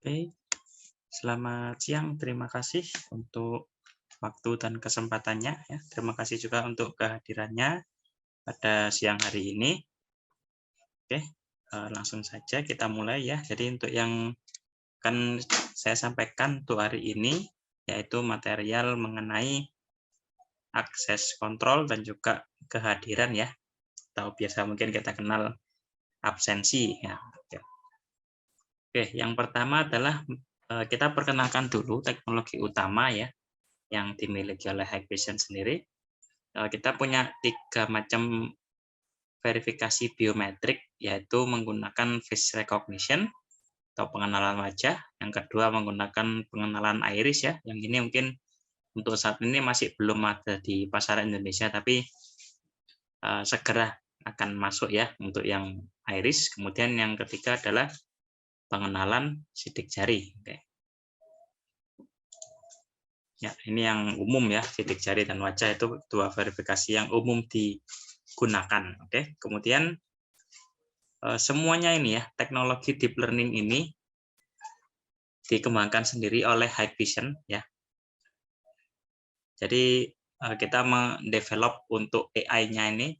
Oke, selamat siang. Terima kasih untuk waktu dan kesempatannya ya. Terima kasih juga untuk kehadirannya pada siang hari ini. Oke, langsung saja kita mulai ya. Jadi untuk yang akan saya sampaikan untuk hari ini yaitu material mengenai akses kontrol dan juga kehadiran ya. Atau biasa mungkin kita kenal absensi ya. Oke, yang pertama adalah kita perkenalkan dulu teknologi utama ya yang dimiliki oleh Hikvision sendiri. Kita punya 3 macam verifikasi biometrik, yaitu menggunakan face recognition atau pengenalan wajah. Yang kedua menggunakan pengenalan iris ya, yang ini mungkin untuk saat ini masih belum ada di pasaran Indonesia, tapi segera akan masuk ya untuk yang iris. Kemudian yang ketiga adalah pengenalan sidik jari. Oke. Ya, ini yang umum ya, sidik jari dan wajah itu dua verifikasi yang umum digunakan. Oke, kemudian semuanya ini ya, teknologi deep learning ini dikembangkan sendiri oleh Hikvision ya. Jadi kita mendevelop untuk AI-nya ini,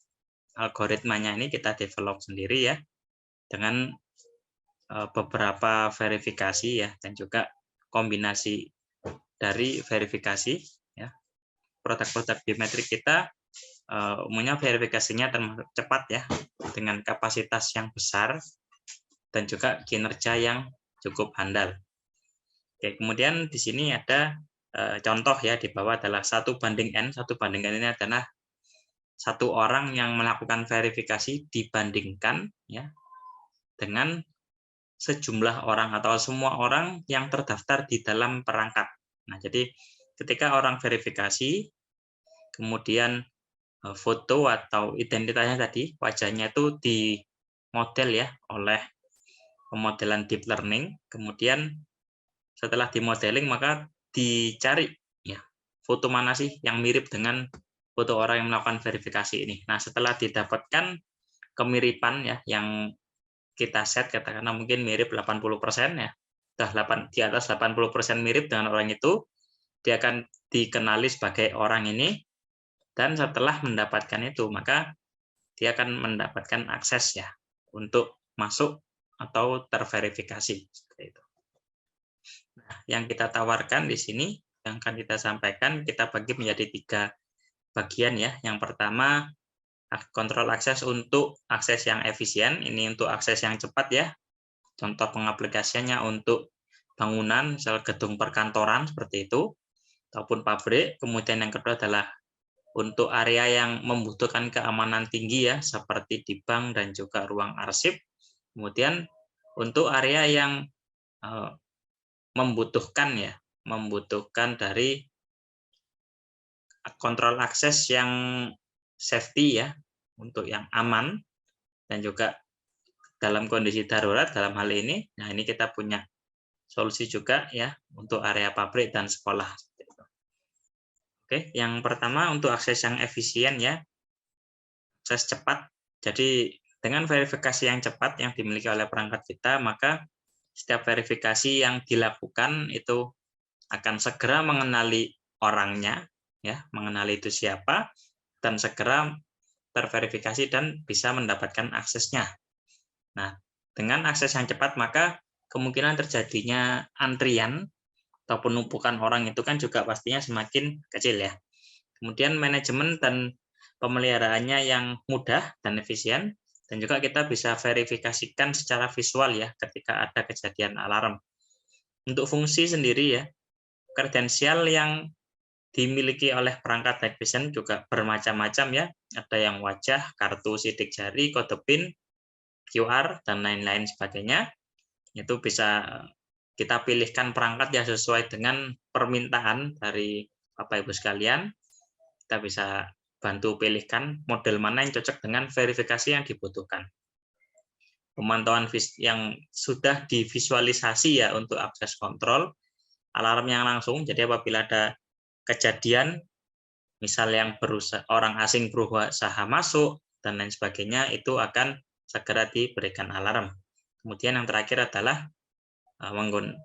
algoritmanya ini kita develop sendiri ya, dengan beberapa verifikasi ya, dan juga kombinasi dari verifikasi ya. Produk-produk biometrik kita umumnya verifikasinya termasuk cepat ya, dengan kapasitas yang besar dan juga kinerja yang cukup handal. Oke, kemudian di sini ada contoh ya, di bawah adalah 1:n. 1:n ini adalah satu orang yang melakukan verifikasi dibandingkan ya dengan sejumlah orang atau semua orang yang terdaftar di dalam perangkat. Nah, jadi ketika orang verifikasi, kemudian foto atau identitasnya tadi, wajahnya itu dimodel ya oleh pemodelan deep learning, kemudian setelah dimodeling maka dicari ya foto mana sih yang mirip dengan foto orang yang melakukan verifikasi ini. Nah, setelah didapatkan kemiripan ya yang kita set katakanlah mungkin mirip 80% ya, sudah di atas 80% mirip dengan orang itu, dia akan dikenali sebagai orang ini, dan setelah mendapatkan itu maka dia akan mendapatkan akses ya untuk masuk atau terverifikasi seperti itu. Nah, yang kita tawarkan di sini yang akan kita sampaikan kita bagi menjadi 3 bagian ya. Yang pertama kontrol akses untuk akses yang efisien, ini untuk akses yang cepat ya. Contoh pengaplikasiannya untuk bangunan, misal gedung perkantoran seperti itu, ataupun pabrik. Kemudian yang kedua adalah untuk area yang membutuhkan keamanan tinggi ya, seperti di bank dan juga ruang arsip. Kemudian untuk area yang membutuhkan dari kontrol akses yang safety ya, untuk yang aman dan juga dalam kondisi darurat dalam hal ini. Nah, ini kita punya solusi juga ya untuk area pabrik dan sekolah. Oke, yang pertama untuk akses yang efisien ya, akses cepat. Jadi dengan verifikasi yang cepat yang dimiliki oleh perangkat kita, maka setiap verifikasi yang dilakukan itu akan segera mengenali orangnya, ya, mengenali itu siapa, dan segera terverifikasi dan bisa mendapatkan aksesnya. Nah, dengan akses yang cepat, maka kemungkinan terjadinya antrian atau penumpukan orang itu kan juga pastinya semakin kecil ya. Kemudian manajemen dan pemeliharaannya yang mudah dan efisien, dan juga kita bisa verifikasikan secara visual ya ketika ada kejadian alarm. Untuk fungsi sendiri ya, kredensial yang dimiliki oleh perangkat Hikvision juga bermacam-macam ya. Ada yang wajah, kartu sidik jari, kode PIN, QR, dan lain-lain sebagainya. Itu bisa kita pilihkan perangkat yang sesuai dengan permintaan dari Bapak Ibu sekalian. Kita bisa bantu pilihkan model mana yang cocok dengan verifikasi yang dibutuhkan. Pemantauan yang sudah divisualisasi ya untuk akses kontrol, alarm yang langsung, jadi apabila ada kejadian, misal yang orang asing berusaha masuk, dan lain sebagainya, itu akan segera diberikan alarm. Kemudian yang terakhir adalah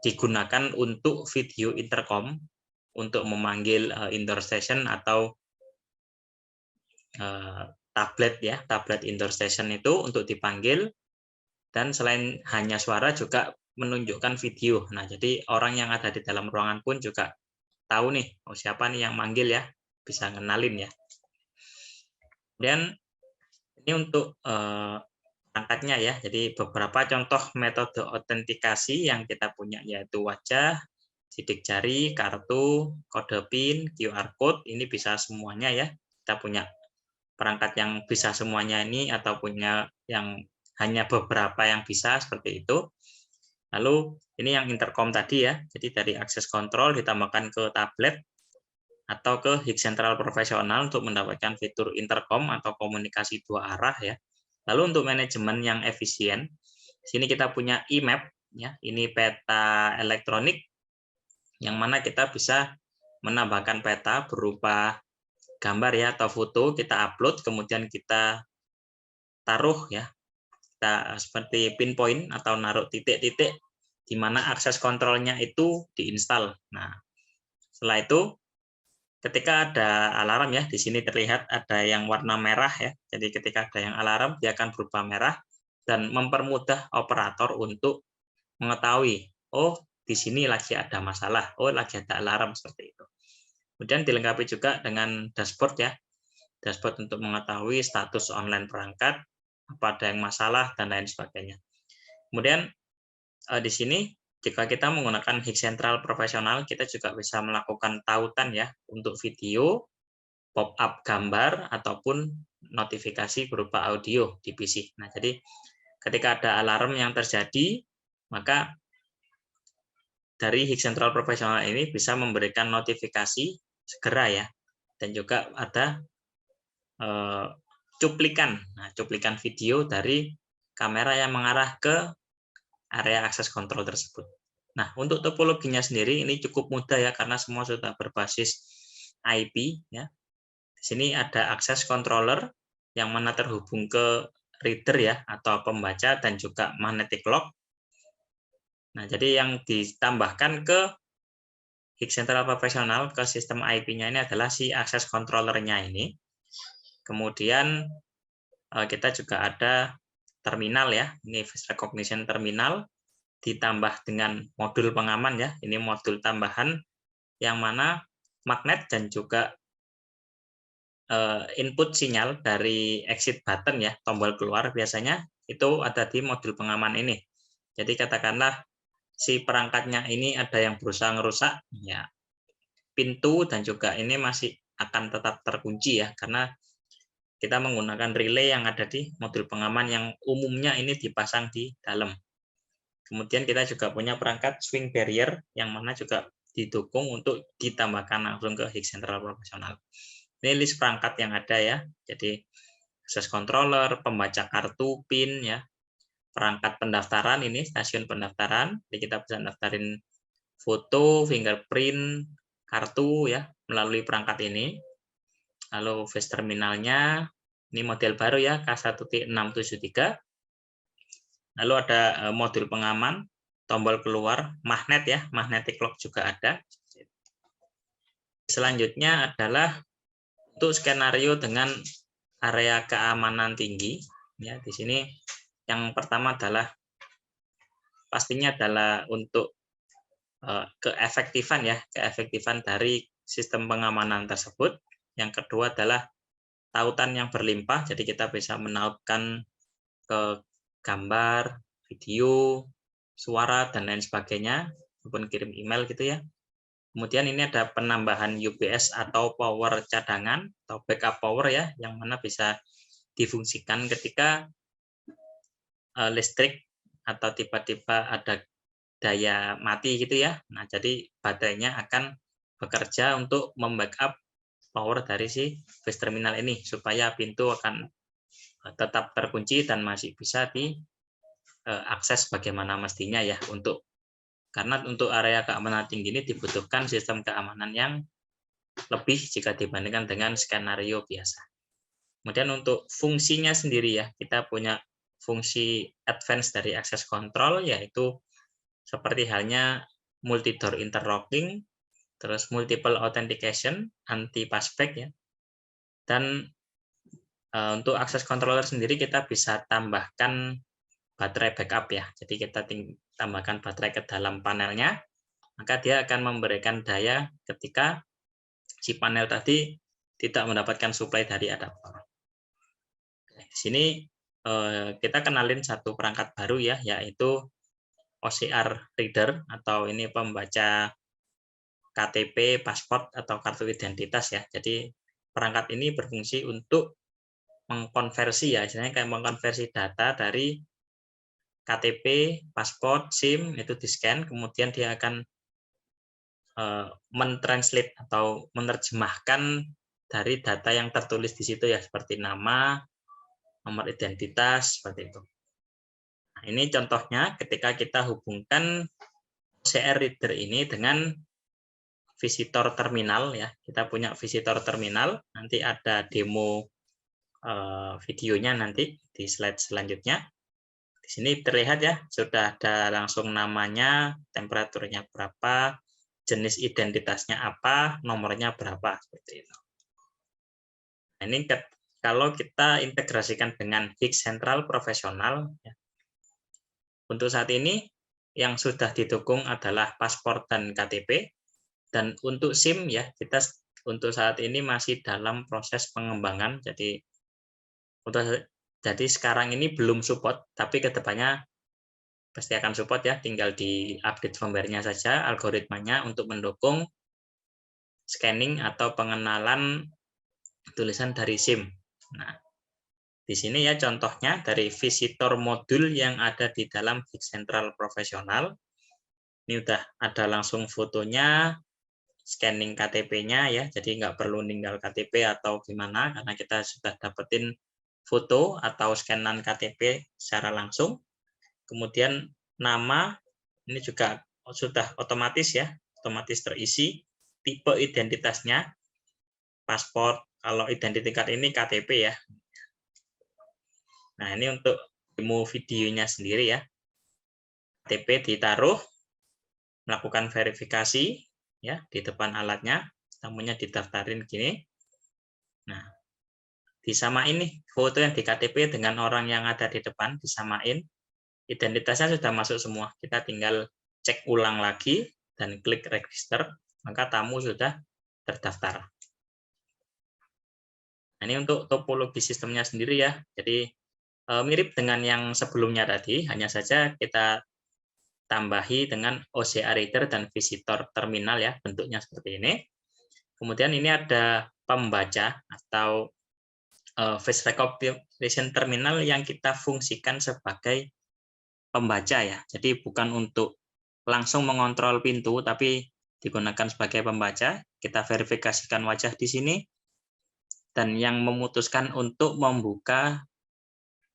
digunakan untuk video intercom untuk memanggil indoor station atau tablet ya, tablet indoor station itu untuk dipanggil, dan selain hanya suara juga menunjukkan video. Nah, jadi orang yang ada di dalam ruangan pun juga tahu nih, oh siapa nih yang manggil ya, bisa ngenalin ya. Dan ini untuk perangkatnya ya, jadi beberapa contoh metode autentikasi yang kita punya yaitu wajah, sidik jari, kartu, kode PIN, QR code, ini bisa semuanya ya. Kita punya perangkat yang bisa semuanya ini atau punya yang hanya beberapa yang bisa seperti itu. Lalu ini yang intercom tadi ya, jadi dari akses kontrol ditambahkan ke tablet atau ke HIG Central Profesional untuk mendapatkan fitur intercom atau komunikasi dua arah ya. Lalu untuk manajemen yang efisien, sini kita punya e-map ya, ini peta elektronik yang mana kita bisa menambahkan peta berupa gambar ya atau foto, kita upload kemudian kita taruh ya. Kita seperti pinpoint atau naruh titik-titik di mana akses kontrolnya itu diinstal. Nah, setelah itu ketika ada alarm ya, di sini terlihat ada yang warna merah ya. Jadi ketika ada yang alarm, dia akan berubah merah dan mempermudah operator untuk mengetahui, oh di sini lagi ada masalah, oh lagi ada alarm seperti itu. Kemudian dilengkapi juga dengan dashboard ya, dashboard untuk mengetahui status online perangkat, apa ada yang masalah dan lain sebagainya. Kemudian di sini jika kita menggunakan HIG Central Profesional, kita juga bisa melakukan tautan ya untuk video, pop-up gambar, ataupun notifikasi berupa audio di PC. Nah, jadi ketika ada alarm yang terjadi, maka dari HIG Central Profesional ini bisa memberikan notifikasi segera ya, dan juga ada cuplikan, cuplikan video dari kamera yang mengarah ke area akses kontrol tersebut. Nah, untuk topologinya sendiri ini cukup mudah ya karena semua sudah berbasis IP ya. Di sini ada akses controller yang mana terhubung ke reader ya atau pembaca dan juga magnetic lock. Nah, jadi yang ditambahkan ke HIG Central Profesional ke sistem IP-nya ini adalah si akses controller-nya ini. Kemudian kita juga ada terminal ya, ini face recognition terminal ditambah dengan modul pengaman ya, ini modul tambahan yang mana magnet dan juga input sinyal dari exit button ya, tombol keluar biasanya itu ada di modul pengaman ini. Jadi katakanlah si perangkatnya ini ada yang berusaha ngerusak, ya pintu dan juga ini masih akan tetap terkunci ya, karena kita menggunakan relay yang ada di modul pengaman yang umumnya ini dipasang di dalam. Kemudian kita juga punya perangkat swing barrier yang mana juga didukung untuk ditambahkan langsung ke HIG Central Profesional. Ini list perangkat yang ada ya. Jadi access controller, pembaca kartu, PIN ya. Perangkat pendaftaran ini stasiun pendaftaran. Jadi kita bisa daftarin foto, fingerprint, kartu ya melalui perangkat ini. Lalu face terminalnya ini model baru ya K1.673. Lalu ada modul pengaman, tombol keluar, magnet ya, magnetic lock juga ada. Selanjutnya adalah untuk skenario dengan area keamanan tinggi. Ya, di sini yang pertama adalah pastinya adalah untuk keefektifan ya, keefektifan dari sistem pengamanan tersebut. Yang kedua adalah tautan yang berlimpah, jadi kita bisa menautkan ke gambar, video, suara, dan lain sebagainya, maupun kirim email gitu ya. Kemudian ini ada penambahan UPS atau power cadangan, atau backup power ya, yang mana bisa difungsikan ketika listrik atau tiba-tiba ada daya mati gitu ya. Nah, jadi baterainya akan bekerja untuk membackup power dari si face terminal ini supaya pintu akan tetap terkunci dan masih bisa diakses bagaimana mestinya ya, karena untuk area keamanan tinggi ini dibutuhkan sistem keamanan yang lebih jika dibandingkan dengan skenario biasa. Kemudian untuk fungsinya sendiri ya, kita punya fungsi advance dari access control yaitu seperti halnya multi-door interlocking, terus multiple authentication, anti-passback ya. Dan untuk akses controller sendiri kita bisa tambahkan baterai backup ya. Jadi kita tambahkan baterai ke dalam panelnya, maka dia akan memberikan daya ketika si panel tadi tidak mendapatkan suplai dari adaptor. Di sini kita kenalin satu perangkat baru ya, yaitu OCR Reader atau ini pembaca KTP, paspor atau kartu identitas ya. Jadi perangkat ini berfungsi untuk mengkonversi ya, istilahnya kayak mengkonversi data dari KTP, paspor, SIM itu di-scan, kemudian dia akan mentranslate atau menerjemahkan dari data yang tertulis di situ ya, seperti nama, nomor identitas, seperti itu. Nah, ini contohnya ketika kita hubungkan OCR Reader ini dengan visitor terminal ya. Kita punya visitor terminal, nanti ada demo videonya nanti di slide selanjutnya. Di sini terlihat ya, sudah ada langsung namanya, temperaturnya berapa, jenis identitasnya apa, nomornya berapa, seperti itu. Nah, ini kalau kita integrasikan dengan Higgs Central Profesional, ya, untuk saat ini yang sudah didukung adalah paspor dan KTP, dan untuk SIM ya kita untuk saat ini masih dalam proses pengembangan, jadi sekarang ini belum support, tapi kedepannya pasti akan support ya, tinggal di update firmware-nya saja, algoritmanya untuk mendukung scanning atau pengenalan tulisan dari SIM. Nah, di sini ya contohnya dari visitor modul yang ada di dalam Higgs Central Profesional. Ini udah ada langsung fotonya, scanning KTP-nya ya, jadi nggak perlu ninggal KTP atau gimana, karena kita sudah dapetin foto atau scanan KTP secara langsung. Kemudian nama, ini juga sudah otomatis ya, otomatis terisi. Tipe identitasnya, paspor, kalau identity card ini KTP ya. Nah, ini untuk demo videonya sendiri ya. KTP ditaruh, melakukan verifikasi ya di depan alatnya, tamunya didaftarin gini. Nah, disamain nih foto yang di KTP dengan orang yang ada di depan, disamain. Identitasnya sudah masuk semua. Kita tinggal cek ulang lagi dan klik register, maka tamu sudah terdaftar. Nah, ini untuk topologi sistemnya sendiri ya. Jadi mirip dengan yang sebelumnya tadi, hanya saja kita tambahi dengan OCR Reader dan visitor terminal ya, bentuknya seperti ini. Kemudian ini ada pembaca atau face recognition terminal yang kita fungsikan sebagai pembaca ya. Jadi bukan untuk langsung mengontrol pintu, tapi digunakan sebagai pembaca. Kita verifikasikan wajah di sini, dan yang memutuskan untuk membuka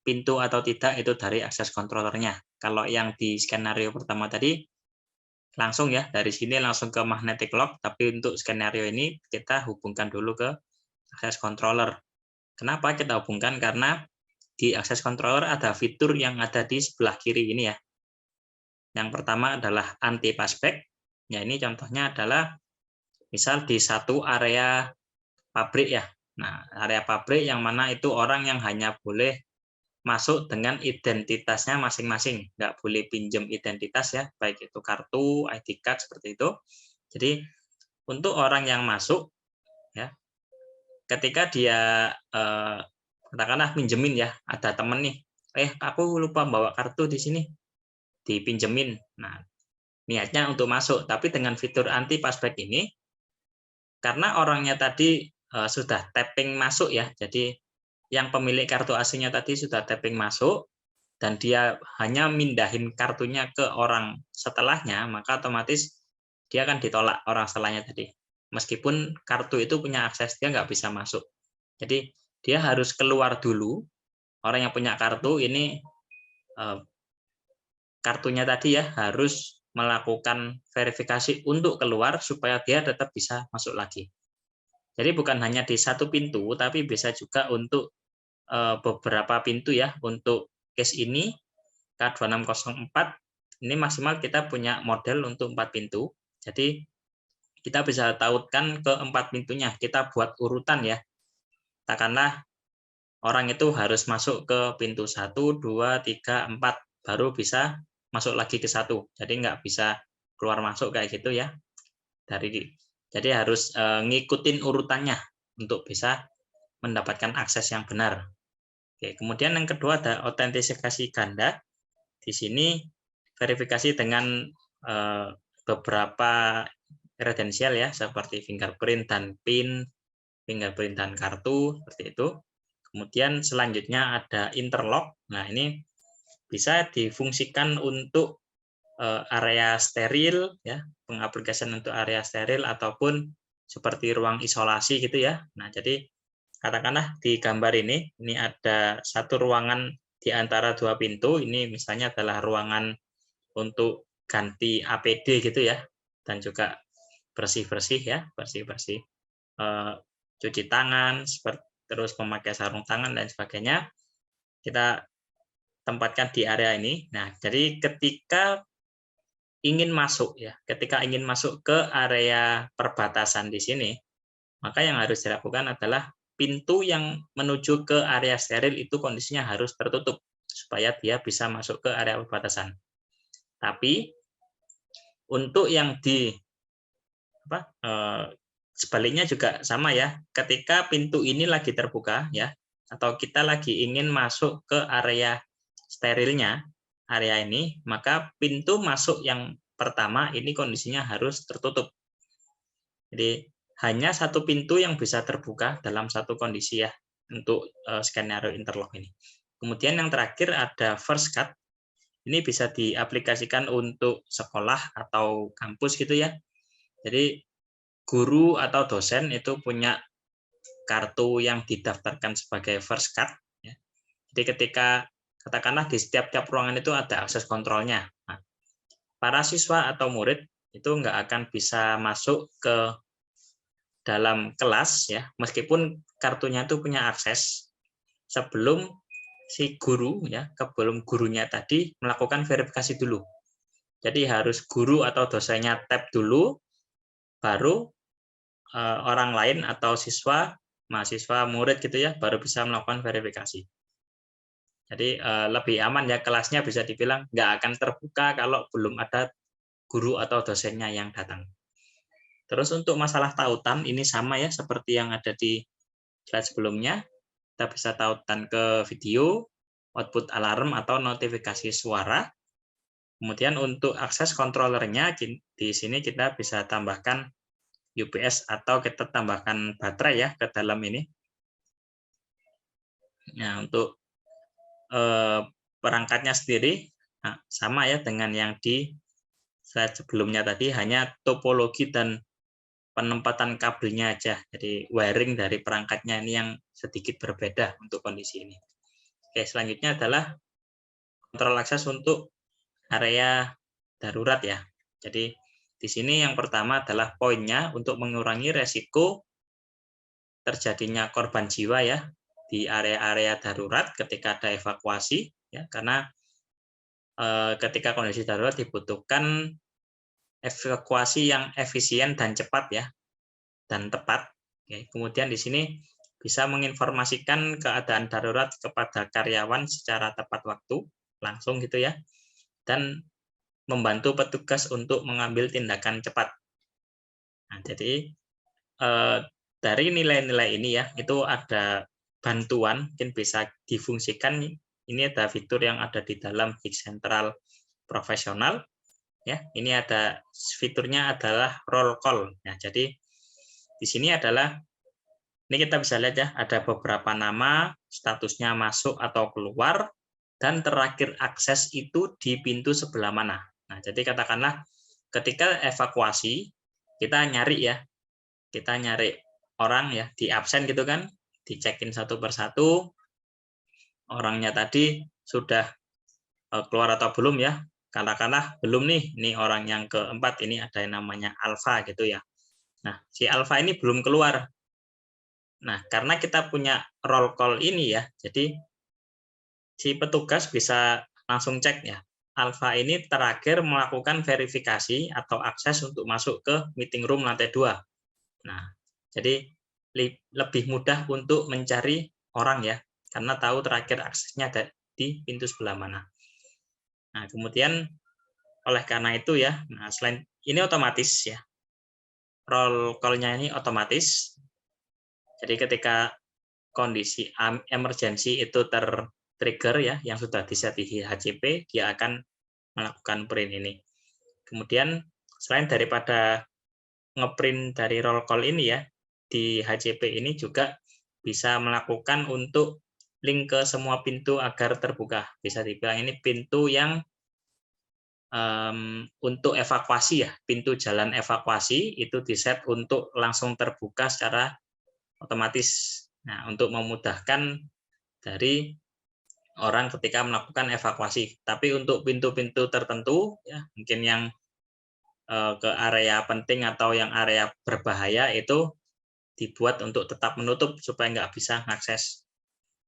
pintu atau tidak itu dari akses controllernya. Kalau yang di skenario pertama tadi langsung ya, dari sini langsung ke magnetic lock, tapi untuk skenario ini kita hubungkan dulu ke akses controller. Kenapa kita hubungkan? Karena di akses controller ada fitur yang ada di sebelah kiri ini ya. Yang pertama adalah anti passback. Ya, ini contohnya adalah misal di satu area pabrik ya. Nah, area pabrik yang mana itu orang yang hanya boleh masuk dengan identitasnya masing-masing, nggak boleh pinjam identitas ya, baik itu kartu, ID card seperti itu. Jadi untuk orang yang masuk ya, ketika dia katakanlah pinjemin ya, ada temen nih, aku lupa bawa kartu di sini, dipinjemin. Nah, niatnya untuk masuk, tapi dengan fitur anti passback ini, karena orangnya tadi sudah tapping masuk ya, jadi yang pemilik kartu aslinya tadi sudah tapping masuk, dan dia hanya mindahin kartunya ke orang setelahnya, maka otomatis dia akan ditolak orang setelahnya tadi. Meskipun kartu itu punya akses, dia nggak bisa masuk. Jadi dia harus keluar dulu, orang yang punya kartu ini, kartunya tadi ya harus melakukan verifikasi untuk keluar supaya dia tetap bisa masuk lagi. Jadi bukan hanya di satu pintu, tapi bisa juga untuk beberapa pintu ya. Untuk case ini K2604 ini maksimal kita punya model untuk 4 pintu. Jadi kita bisa tautkan ke 4 pintunya. Kita buat urutan ya. Katakanlah orang itu harus masuk ke pintu 1, 2, 3, 4, baru bisa masuk lagi ke 1. Jadi nggak bisa keluar masuk kayak gitu ya. Jadi harus ngikutin urutannya untuk bisa mendapatkan akses yang benar. Oke, kemudian yang kedua ada autentikasi ganda. Di sini verifikasi dengan beberapa kredensial ya, seperti fingerprint dan PIN, fingerprint dan kartu, seperti itu. Kemudian selanjutnya ada interlock. Nah, ini bisa difungsikan untuk area steril ya, pengaplikasian untuk area steril ataupun seperti ruang isolasi gitu ya. Nah, jadi katakanlah di gambar ini ada satu ruangan di antara 2 pintu, ini misalnya adalah ruangan untuk ganti APD gitu ya, dan juga bersih-bersih ya, bersih-bersih, cuci tangan, terus memakai sarung tangan dan sebagainya, kita tempatkan di area ini. Nah, jadi ketika ingin masuk ya, ketika ingin masuk ke area perbatasan di sini, maka yang harus dilakukan adalah pintu yang menuju ke area steril itu kondisinya harus tertutup supaya dia bisa masuk ke area perbatasan. Tapi untuk yang di sebaliknya juga sama ya. Ketika pintu ini lagi terbuka ya, atau kita lagi ingin masuk ke area sterilnya, area ini, maka pintu masuk yang pertama ini kondisinya harus tertutup. Jadi hanya satu pintu yang bisa terbuka dalam satu kondisi ya untuk skenario interlock ini. Kemudian yang terakhir ada first cut. Ini bisa diaplikasikan untuk sekolah atau kampus gitu ya. Jadi guru atau dosen itu punya kartu yang didaftarkan sebagai first cut. Ya. Jadi ketika katakanlah di setiap ruangan itu ada akses kontrolnya. Nah, para siswa atau murid itu nggak akan bisa masuk ke dalam kelas ya, meskipun kartunya itu punya akses sebelum si guru ya, sebelum gurunya tadi melakukan verifikasi dulu. Jadi harus guru atau dosennya tap dulu, baru orang lain atau siswa, mahasiswa, murid gitu ya, baru bisa melakukan verifikasi. Jadi lebih aman ya, kelasnya bisa dibilang nggak akan terbuka kalau belum ada guru atau dosennya yang datang. Terus untuk masalah tautan ini sama ya seperti yang ada di slide sebelumnya. Kita bisa tautan ke video, output alarm atau notifikasi suara. Kemudian untuk akses controllernya di sini kita bisa tambahkan UPS atau kita tambahkan baterai ya ke dalam ini. Nah, untuk perangkatnya sendiri sama ya dengan yang di slide sebelumnya tadi, hanya topologi dan penempatan kabelnya aja. Jadi wiring dari perangkatnya ini yang sedikit berbeda untuk kondisi ini. Oke, selanjutnya adalah kontrol akses untuk area darurat ya. Jadi di sini yang pertama adalah poinnya untuk mengurangi resiko terjadinya korban jiwa ya di area-area darurat ketika ada evakuasi ya, karena ketika kondisi darurat dibutuhkan evakuasi yang efisien dan cepat ya, dan tepat. Oke, kemudian di sini bisa menginformasikan keadaan darurat kepada karyawan secara tepat waktu, langsung gitu ya, dan membantu petugas untuk mengambil tindakan cepat. Nah, jadi dari nilai-nilai ini ya, itu ada bantuan, mungkin bisa difungsikan. Ini ada fitur yang ada di dalam Hik Central Profesional. Ya, ini ada fiturnya adalah roll call. Nah, jadi di sini adalah ini kita bisa lihat ya, ada beberapa nama, statusnya masuk atau keluar, dan terakhir akses itu di pintu sebelah mana. Nah, jadi katakanlah ketika evakuasi, kita nyari ya, kita nyari orang ya, di absen gitu kan, dicekin satu persatu, orangnya tadi sudah keluar atau belum ya, katakanlah belum nih, ini orang yang keempat, ini ada yang namanya Alfa gitu ya. Nah, si Alfa ini belum keluar. Nah, karena kita punya roll call ini ya, jadi si petugas bisa langsung cek ya, Alfa ini terakhir melakukan verifikasi atau akses untuk masuk ke meeting room lantai 2. Nah, jadi lebih mudah untuk mencari orang ya, karena tahu terakhir aksesnya ada di pintu sebelah mana. Nah, kemudian oleh karena itu ya, nah selain ini otomatis ya, roll call-nya ini otomatis. Jadi ketika kondisi emergency itu tertrigger ya, yang sudah diset di HCP, dia akan melakukan print ini. Kemudian selain daripada ngeprint dari roll call ini ya, di HCP ini juga bisa melakukan untuk link ke semua pintu agar terbuka. Bisa dibilang ini pintu yang untuk evakuasi ya, pintu jalan evakuasi itu diset untuk langsung terbuka secara otomatis. Nah, untuk memudahkan dari orang ketika melakukan evakuasi. Tapi untuk pintu-pintu tertentu, ya mungkin yang ke area penting atau yang area berbahaya itu dibuat untuk tetap menutup supaya nggak bisa mengakses.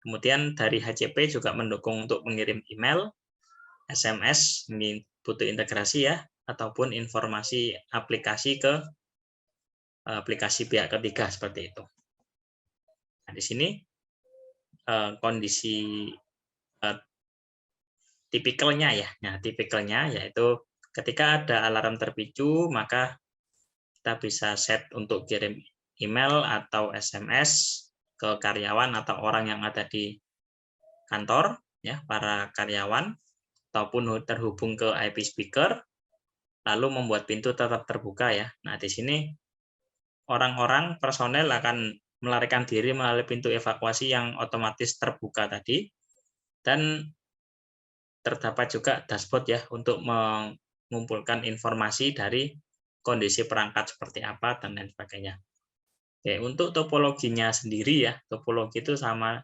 Kemudian dari HCP juga mendukung untuk mengirim email, SMS, ini butuh integrasi ya, ataupun informasi aplikasi ke aplikasi pihak ketiga seperti itu. Nah, di sini kondisi tipikalnya ya. Nah, tipikalnya yaitu ketika ada alarm terpicu, maka kita bisa set untuk kirim email atau SMS ke karyawan atau orang yang ada di kantor, ya para karyawan, ataupun terhubung ke IP speaker, lalu membuat pintu tetap terbuka ya. Nah, di sini orang-orang personel akan melarikan diri melalui pintu evakuasi yang otomatis terbuka tadi, dan terdapat juga dashboard ya untuk mengumpulkan informasi dari kondisi perangkat seperti apa dan lain sebagainya. Oke, untuk topologinya sendiri ya, topologi itu sama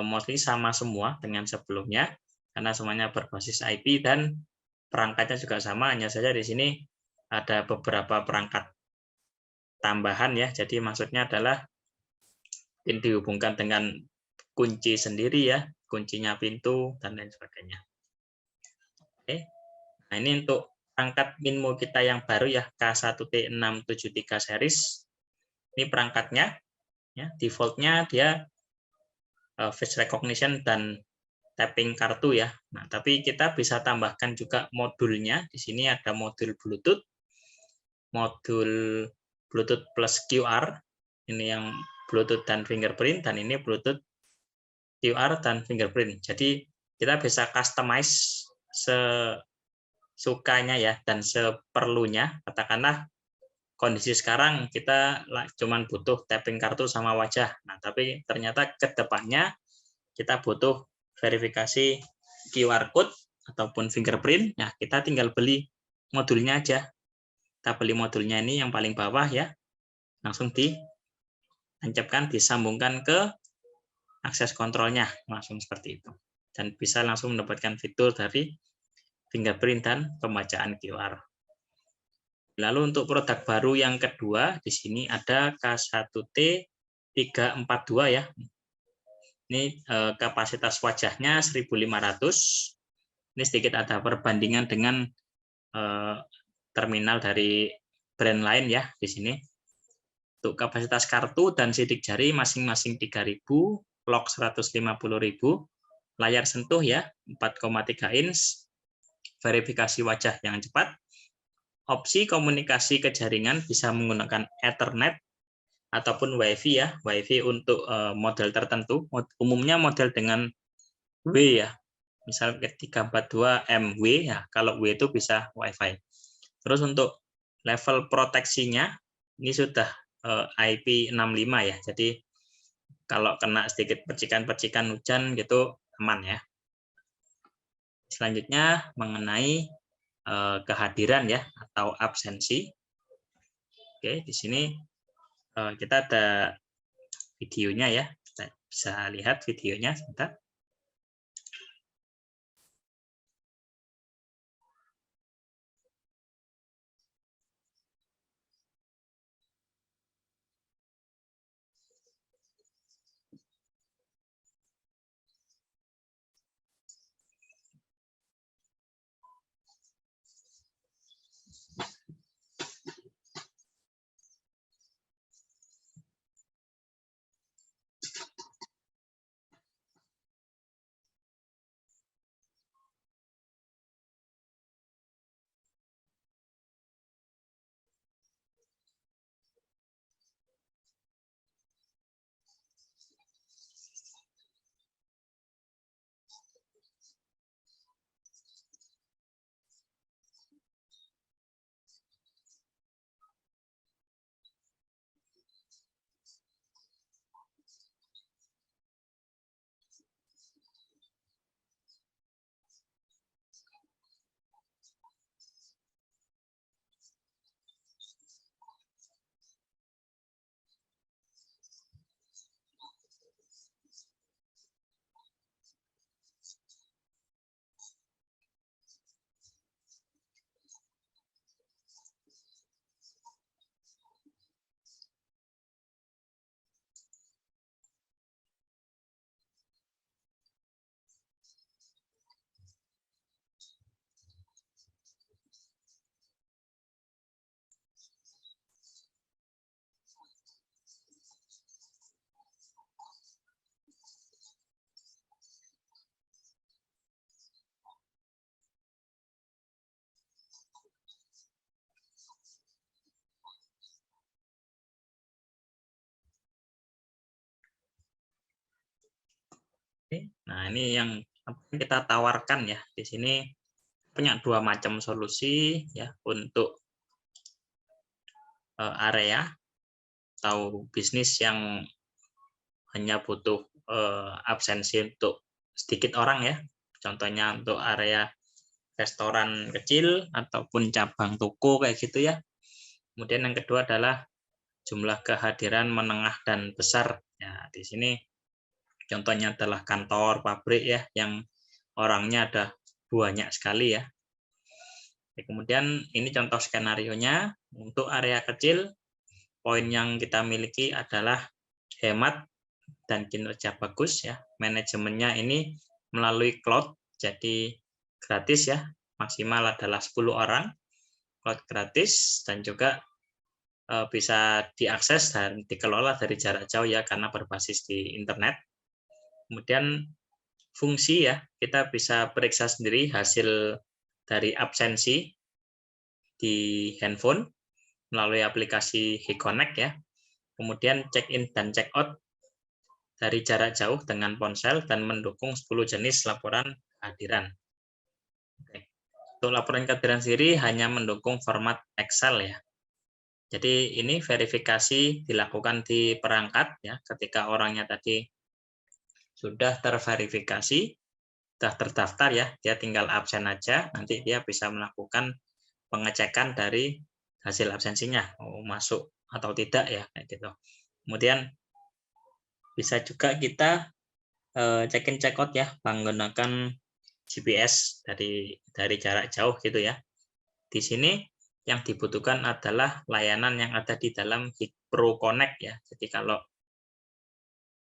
mostly sama semua dengan sebelumnya karena semuanya berbasis IP dan perangkatnya juga sama, hanya saja di sini ada beberapa perangkat tambahan ya. Jadi maksudnya adalah dihubungkan dengan kunci sendiri ya, kuncinya pintu dan lain sebagainya. Oke. Nah, ini untuk perangkat Minmo kita yang baru ya, K1T673 series. Ini perangkatnya, ya, defaultnya dia face recognition dan tapping kartu ya. Nah, tapi kita bisa tambahkan juga modulnya. Di sini ada modul Bluetooth, modul Bluetooth plus QR. Ini yang Bluetooth dan fingerprint, dan ini Bluetooth QR dan fingerprint. Jadi kita bisa customize sukanya ya dan seperlunya. Katakanlah kondisi sekarang kita cuman butuh tapping kartu sama wajah. Nah, tapi ternyata ke depannya kita butuh verifikasi QR code ataupun fingerprint. Nah, kita tinggal beli modulnya aja. Kita beli modulnya ini yang paling bawah ya. Langsung ditancapkan, disambungkan ke akses kontrolnya, langsung seperti itu. Dan bisa langsung mendapatkan fitur dari fingerprint dan pembacaan QR. Lalu untuk produk baru yang kedua, di sini ada K1T342 ya. Ini kapasitas wajahnya 1.500. Ini sedikit ada perbandingan dengan terminal dari brand lain ya di sini. Untuk kapasitas kartu dan sidik jari masing-masing 3.000, lock 150.000, layar sentuh ya 4,3 inch, verifikasi wajah yang cepat, opsi komunikasi ke jaringan bisa menggunakan Ethernet ataupun WiFi ya, WiFi untuk model tertentu, umumnya model dengan W ya, misal 342MW ya, kalau W itu bisa WiFi. Terus untuk level proteksinya ini sudah IP65 ya, jadi kalau kena sedikit percikan-percikan hujan gitu aman ya. Selanjutnya mengenai kehadiran ya atau absensi. Oke, di sini kita ada videonya ya, kita bisa lihat videonya sebentar. Nah, ini yang kita tawarkan ya. Di sini punya 2 macam solusi ya untuk area atau bisnis yang hanya butuh absensi untuk sedikit orang ya. Contohnya untuk area restoran kecil ataupun cabang toko kayak gitu ya. Kemudian yang kedua adalah jumlah kehadiran menengah dan besar. Ya, di sini contohnya adalah kantor, pabrik ya yang orangnya ada banyak sekali ya. Kemudian ini contoh skenarionya untuk area kecil. Poin yang kita miliki adalah hemat dan kinerja bagus ya. Manajemennya ini melalui cloud, jadi gratis ya. Maksimal adalah 10 orang, cloud gratis, dan juga bisa diakses dan dikelola dari jarak jauh ya karena berbasis di internet. Kemudian fungsi ya, kita bisa periksa sendiri hasil dari absensi di handphone melalui aplikasi HiConnect ya. Kemudian check-in dan check-out dari jarak jauh dengan ponsel dan mendukung 10 jenis laporan kehadiran. Untuk laporan kehadiran sendiri hanya mendukung format Excel ya. Jadi ini verifikasi dilakukan di perangkat ya, ketika orangnya tadi sudah terverifikasi, sudah terdaftar ya, dia tinggal absen aja, nanti dia bisa melakukan pengecekan dari hasil absensinya, masuk atau tidak ya kayak gitu. Kemudian bisa juga kita check-in check-out ya menggunakan GPS dari jarak jauh gitu ya. Di sini yang dibutuhkan adalah layanan yang ada di dalam HikPro Connect ya. Jadi kalau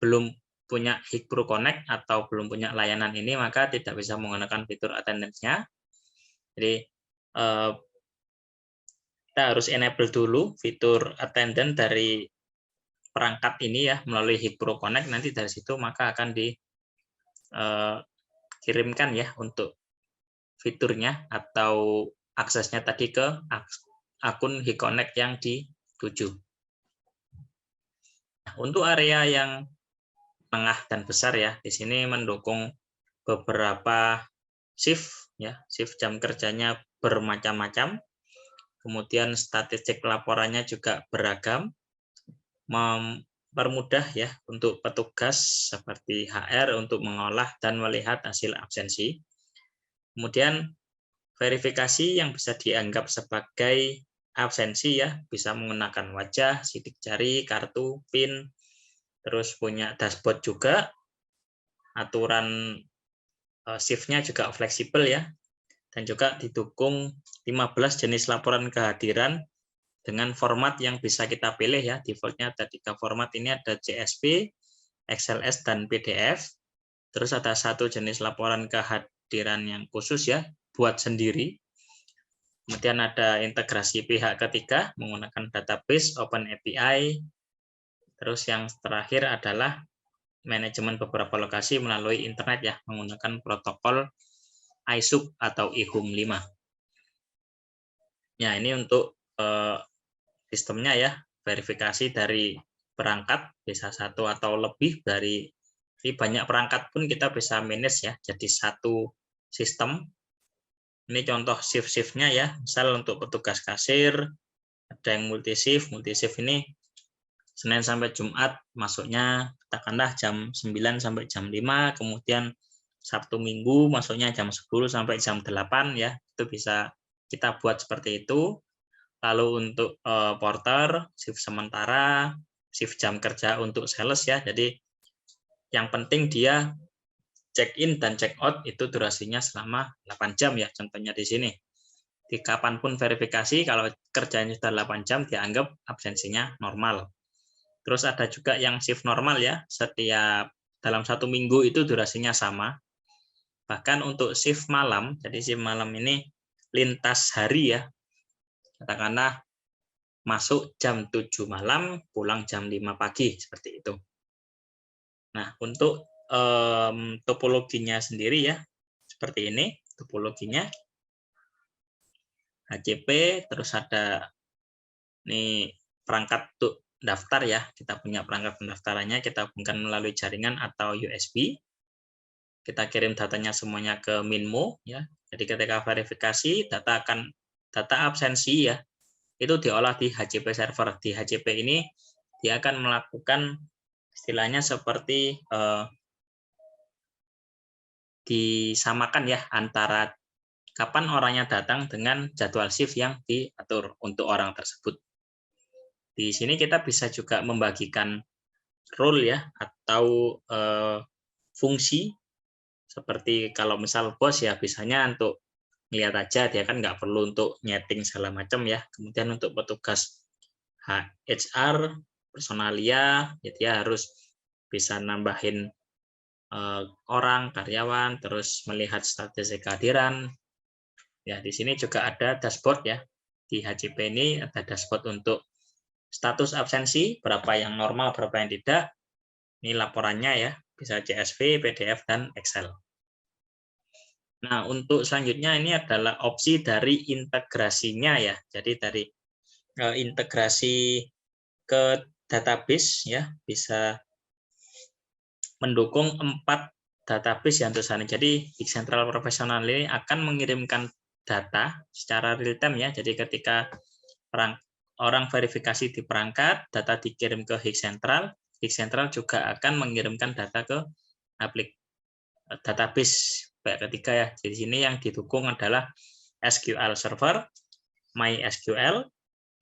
belum punya HikPro Connect atau belum punya layanan ini maka tidak bisa menggunakan fitur attendance-nya. Jadi kita harus enable dulu fitur attendance dari perangkat ini ya melalui HikPro Connect, nanti dari situ maka akan dikirimkan ya untuk fiturnya atau aksesnya tadi ke akun HiConnect yang dituju. Nah, untuk area yang tengah dan besar ya, di sini mendukung beberapa shift ya, shift jam kerjanya bermacam-macam. Kemudian statistik laporannya juga beragam, mempermudah ya untuk petugas seperti HR untuk mengolah dan melihat hasil absensi. Kemudian verifikasi yang bisa dianggap sebagai absensi ya, bisa menggunakan wajah, sidik jari, kartu, PIN, terus punya dashboard juga, aturan shift-nya juga fleksibel ya, dan juga didukung 15 jenis laporan kehadiran dengan format yang bisa kita pilih ya. Defaultnya ada 3 format, ini ada CSV, XLS, dan PDF. Terus ada 1 jenis laporan kehadiran yang khusus ya, buat sendiri. Kemudian ada integrasi pihak ketiga menggunakan database, Open API. Terus yang terakhir adalah manajemen beberapa lokasi melalui internet ya, menggunakan protokol ISUP atau IHUM 5. Ya, ini untuk sistemnya ya, verifikasi dari perangkat bisa 1 atau lebih dari banyak perangkat pun kita bisa manage ya, jadi 1 sistem. Ini contoh shift-shiftnya ya, misal untuk petugas kasir, ada yang multi shift ini Senin sampai Jumat masuknya katakanlah jam 9 sampai jam 5, kemudian Sabtu Minggu masuknya jam 10 sampai jam 8 ya, itu bisa kita buat seperti itu. Lalu untuk porter, shift sementara, shift jam kerja untuk sales ya, jadi yang penting dia check-in dan check-out itu durasinya selama 8 jam ya, contohnya di sini. Di kapanpun verifikasi, kalau kerjanya sudah 8 jam, dianggap absensinya normal. Terus ada juga yang shift normal ya, setiap dalam 1 minggu itu durasinya sama. Bahkan untuk shift malam, jadi shift malam ini lintas hari ya, katakanlah masuk jam 7 malam, pulang jam 5 pagi, seperti itu. Nah, untuk topologinya sendiri ya, seperti ini topologinya. HCP, terus ada ini perangkat untuk daftar ya, kita punya perangkat pendaftarannya, kita hubungkan melalui jaringan atau USB. kita kirim datanya semuanya ke Minmo ya. Jadi ketika verifikasi data absensi ya, itu diolah di HCP server. Di HCP ini dia akan melakukan istilahnya seperti disamakan ya antara kapan orangnya datang dengan jadwal shift yang diatur untuk orang tersebut. Di sini kita bisa juga membagikan role ya atau fungsi, seperti kalau misal bos ya bisanya untuk lihat aja, dia kan nggak perlu untuk nyeting segala macam ya. Kemudian untuk petugas HR, personalia, ya dia harus bisa nambahin orang, karyawan, terus melihat statistik kehadiran. Ya, di sini juga ada dashboard ya. Di HCP ini ada dashboard untuk status absensi, berapa yang normal, berapa yang tidak. Ini laporannya ya, bisa CSV, PDF, dan Excel. Nah, untuk selanjutnya ini adalah opsi dari integrasinya ya. Jadi dari integrasi ke database ya, bisa mendukung 4 database yang tulisannya. Jadi Big Central Professional ini akan mengirimkan data secara real time ya. Jadi ketika orang verifikasi di perangkat, data dikirim ke Higgs Central juga akan mengirimkan data ke database pihak ketiga ya. Di sini yang didukung adalah SQL Server, MySQL,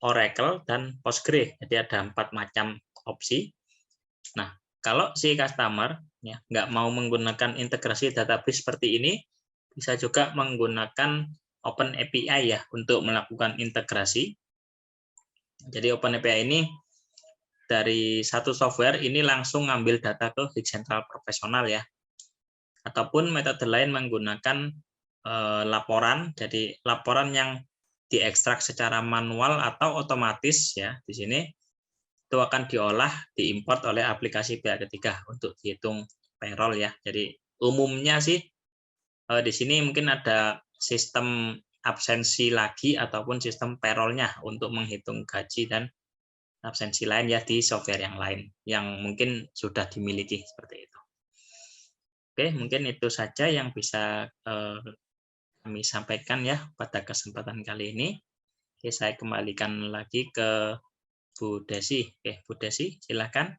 Oracle, dan Postgre. Jadi ada 4 macam opsi. Nah, kalau si customer ya nggak mau menggunakan integrasi database seperti ini, bisa juga menggunakan Open API ya untuk melakukan integrasi. Jadi Open API ini dari satu software ini langsung ngambil data ke Higgs Central Professional ya. Ataupun metode lain menggunakan laporan, jadi laporan yang diekstrak secara manual atau otomatis ya. Di sini itu akan diolah, diimport oleh aplikasi pihak ketiga untuk dihitung payroll ya. Jadi umumnya sih di sini mungkin ada sistem absensi lagi ataupun sistem payroll-nya untuk menghitung gaji dan absensi lain ya di software yang lain yang mungkin sudah dimiliki seperti itu. Oke, mungkin itu saja yang bisa kami sampaikan ya pada kesempatan kali ini. Oke, saya kembalikan lagi ke Bu Desi. Oke, Bu Desi, silakan.